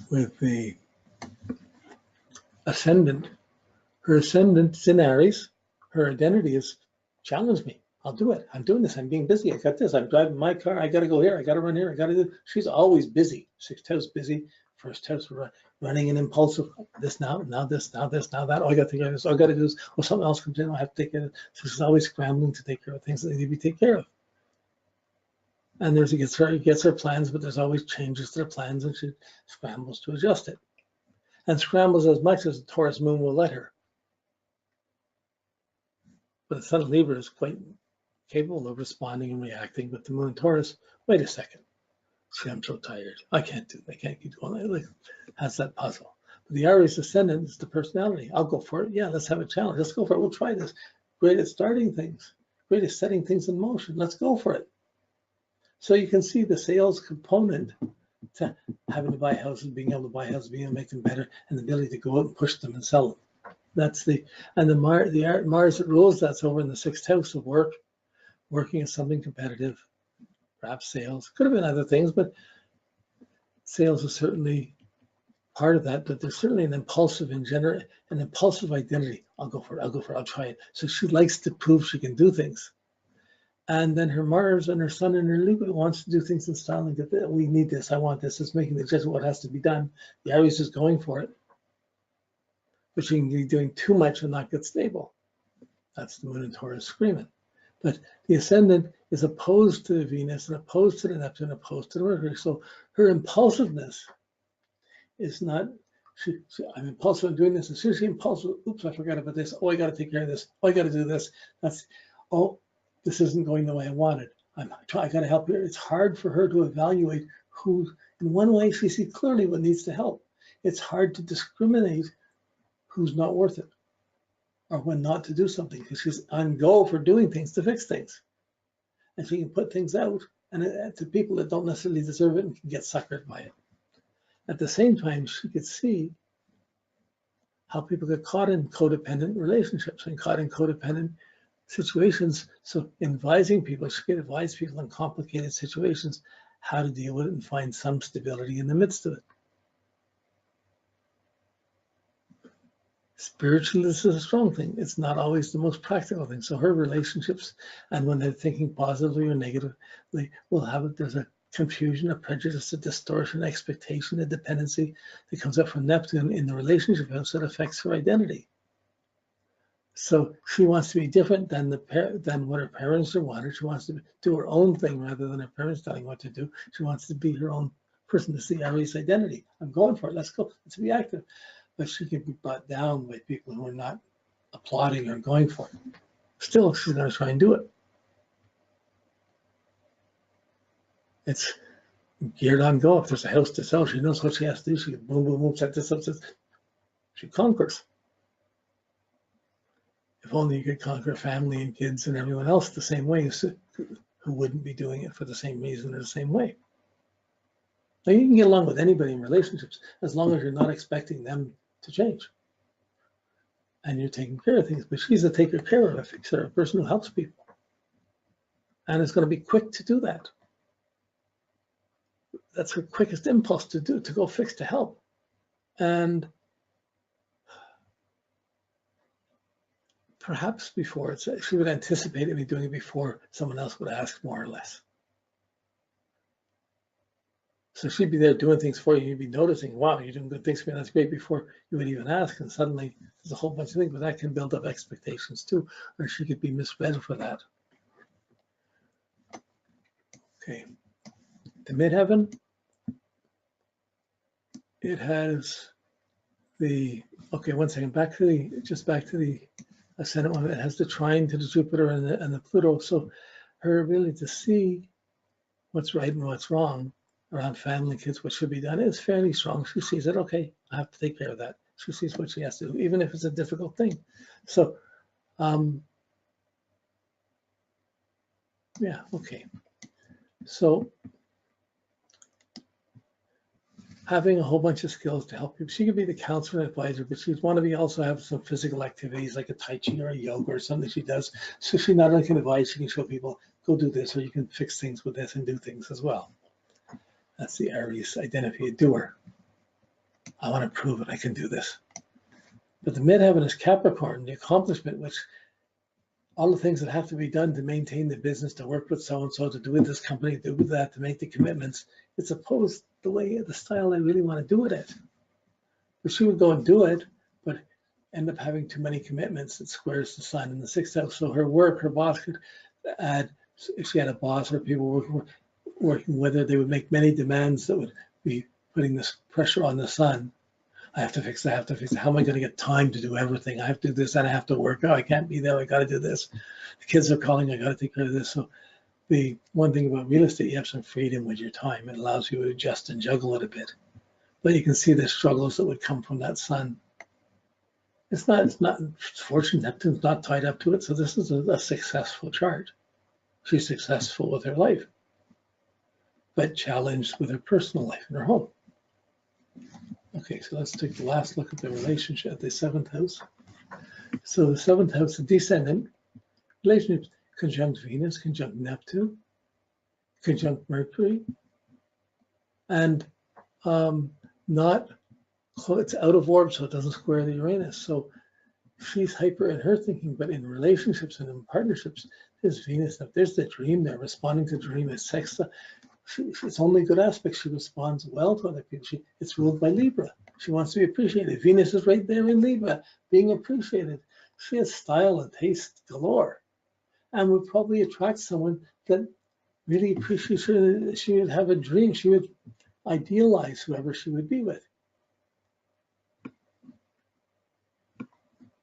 with the ascendant. Her ascendant's in Aries. Her identity is challenge me. I'll do it. I'm doing this. I'm being busy. I got this. I'm driving my car. I got to go here. I got to run here. I got to do. She's always busy. Sixth house busy. First house running and impulsive. This now this, now this, now that. Oh, I got to take care of this. Oh, I got to do this. Well, something else comes in. I have to take care of it. So she's always scrambling to take care of things that need to be taken care of. And there's gets her plans, but there's always changes to her plans, and she scrambles to adjust it. And scrambles as much as the Taurus moon will let her. But the Sun of Libra is quite capable of responding and reacting. But the moon in Taurus, wait a second. See, I'm so tired. I can't keep going. Like, has that puzzle. But the Aries ascendant is the personality. I'll go for it. Yeah, let's have a challenge. Let's go for it. We'll try this. Great at starting things. Great at setting things in motion. Let's go for it. So you can see the sales component to having to buy houses, being able to buy houses, being able to make them better, and the ability to go out and push them and sell them. That's the Mars that rules that's over in the sixth house of work, working at something competitive, perhaps sales. Could have been other things, but sales is certainly part of that. But there's certainly an impulsive identity. I'll go for it. I'll try it. So she likes to prove she can do things. And then her Mars and her Sun and her Libra wants to do things in style and get that. We need this. I want this. It's making the judgment what has to be done. The Aries is going for it. But she can be doing too much and not get stable. That's the moon in Taurus screaming. But the ascendant is opposed to the Venus and opposed to the Neptune, opposed to the Mercury. So her impulsiveness is not, I'm impulsive in doing this. As soon as she's impulsive, oops, I forgot about this. Oh, I got to take care of this. Oh, I got to do this. This isn't going the way I wanted. I got to help her. It's hard for her to evaluate who, in one way, she sees clearly what needs to help. It's hard to discriminate who's not worth it or when not to do something, because she's on go for doing things to fix things. And she can put things out and to people that don't necessarily deserve it and can get suckered by it. At the same time, she could see how people get caught in codependent relationships and caught in codependent situations. So advising people, she can advise people in complicated situations how to deal with it and find some stability in the midst of it. Spiritually, this is a strong thing. It's not always the most practical thing. So her relationships, and when they're thinking positively or negatively, will have it. There's a confusion, a prejudice, a distortion, expectation, a dependency that comes up from Neptune in the relationship house that affects her identity. So she wants to be different than what her parents wanted. She wants to do her own thing rather than her parents telling what to do. She wants to be her own person. This is the Aries identity. I'm going for it. Let's go. Let's be active. But she can be brought down by people who are not applauding or going for it. Still, she's going to try and do it. It's geared on go. If there's a house to sell, she knows what she has to do. She can boom, boom, boom, set this up. She conquers. If only you could conquer family and kids and everyone else the same way, who wouldn't be doing it for the same reason or the same way. Now, you can get along with anybody in relationships as long as you're not expecting them to change. And you're taking care of things. But she's a taker care of, a fixer, a person who helps people. And it's going to be quick to do that. That's her quickest impulse to do, to go fix, to help. And perhaps before, she would anticipate me doing it before someone else would ask, more or less. So she'd be there doing things for you. You'd be noticing, wow, you're doing good things for me. That's great, before you would even ask. And suddenly there's a whole bunch of things, but that can build up expectations too, or she could be misread for that. Okay. The midheaven, it has the, okay, one second, back to the ascendant one. It has the trine to the Jupiter and the Pluto. So her ability to see what's right and what's wrong around family, kids, what should be done is fairly strong. She sees it, okay, I have to take care of that. She sees what she has to do, even if it's a difficult thing. So, yeah, okay. So having a whole bunch of skills to help people. She could be the counselor and advisor, but she'd want to be also have some physical activities like a Tai Chi or a yoga or something she does. So she not only can advise, she can show people, go do this, or you can fix things with this and do things as well. That's the Aries identity, a doer. I want to prove it. I can do this. But the midheaven is Capricorn, the accomplishment, which all the things that have to be done to maintain the business, to work with so-and-so, to do with this company, to do with that, to make the commitments. It's opposed the style I really want to do it at. But she would go and do it, but end up having too many commitments. It squares the sun in the 6th house. So her work, her boss could add, if she had a boss or people working with her, they would make many demands that would be putting this pressure on the sun. I have to fix that, I have to fix it. How am I going to get time to do everything? I have to do this and I have to work. Oh, I can't be there. I got to do this. The kids are calling. I got to take care of this. So the one thing about real estate, you have some freedom with your time. It allows you to adjust and juggle it a bit. But you can see the struggles that would come from that sun. It's not fortune. Neptune's not tied up to it. So this is a successful chart. She's successful with her life, but challenged with her personal life in her home. Okay, so let's take the last look at the relationship at the 7th house. So the 7th house, the descendant, relationships, conjunct Venus, conjunct Neptune, conjunct Mercury, and it's out of orb, so it doesn't square the Uranus. So she's hyper in her thinking, but in relationships and in partnerships, there's Venus, there's the dream there, responding to the dream is Sexta. It's only good aspects. She responds well to other people. It's ruled by Libra. She wants to be appreciated. Venus is right there in Libra, being appreciated. She has style and taste galore, and would probably attract someone that really appreciates her. She would have a dream. She would idealize whoever she would be with.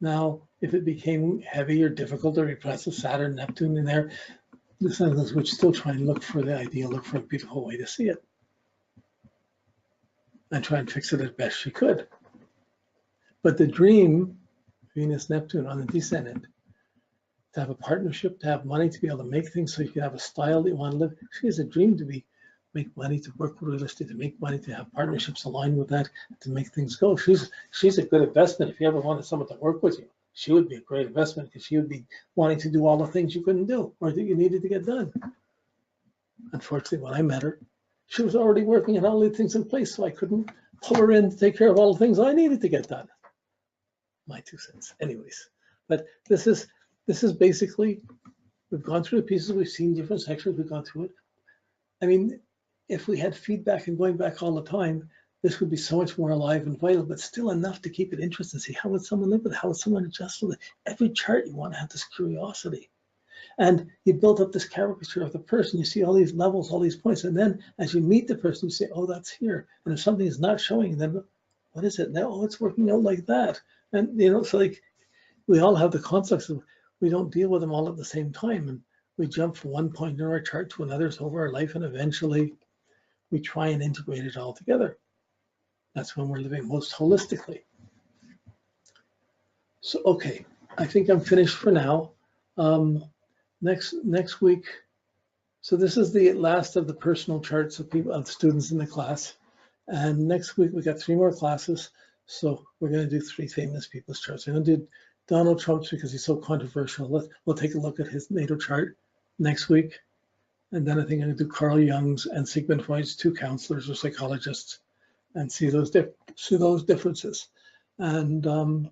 Now, if it became heavy or difficult or repressive, Saturn, Neptune in there, the sun would still try and look for the ideal, look for a beautiful way to see it, and try and fix it as best she could. But the dream, Venus, Neptune on the descendant, to have a partnership, to have money, to be able to make things so you can have a style that you want to live. She has a dream to make money, to work with real estate, to make money, to have partnerships aligned with that, to make things go. She's a good investment if you ever wanted someone to work with you. She would be a great investment because she would be wanting to do all the things you couldn't do or that you needed to get done. Unfortunately, when I met her, she was already working on all the things in place, so I couldn't pull her in to take care of all the things I needed to get done. My 2 cents. Anyways, but this is basically, we've gone through the pieces, we've seen different sections, we've gone through it. I mean, if we had feedback and going back all the time, this would be so much more alive and vital, but still enough to keep it interesting. See, how would someone live with it? How would someone adjust with it? Every chart, you want to have this curiosity. And you build up this caricature of the person. You see all these levels, all these points. And then as you meet the person, you say, oh, that's here. And if something is not showing, then what is it now? Oh, it's working out like that. And, so like we all have the concepts of, we don't deal with them all at the same time. And we jump from one point in our chart to another over our life. And eventually we try and integrate it all together. That's when we're living most holistically. So, okay, I think I'm finished for now. Next week, so this is the last of the personal charts of students in the class. And next week we got 3 more classes. So we're going to do 3 famous people's charts. I'm going to do Donald Trump's because he's so controversial. We'll take a look at his natal chart next week. And then I think I'm going to do Carl Jung's and Sigmund Freud's 2 counselors or psychologists and see those differences. And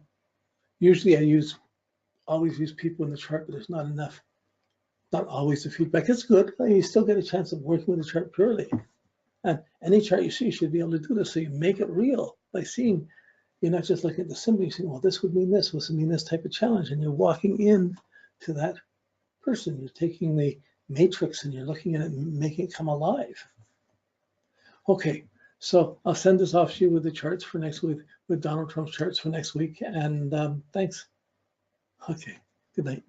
usually I always use people in the chart, but there's not enough. Not always the feedback. It's good. You still get a chance of working with the chart purely. And any chart you see, you should be able to do this. So you make it real by seeing, you're not just looking at the symbol, you're saying, well, this would mean this, this would mean this type of challenge. And you're walking in to that person. You're taking the matrix and you're looking at it and making it come alive. Okay, so I'll send this off to you with the charts for next week, with Donald Trump's charts for next week. And thanks. Okay, good night.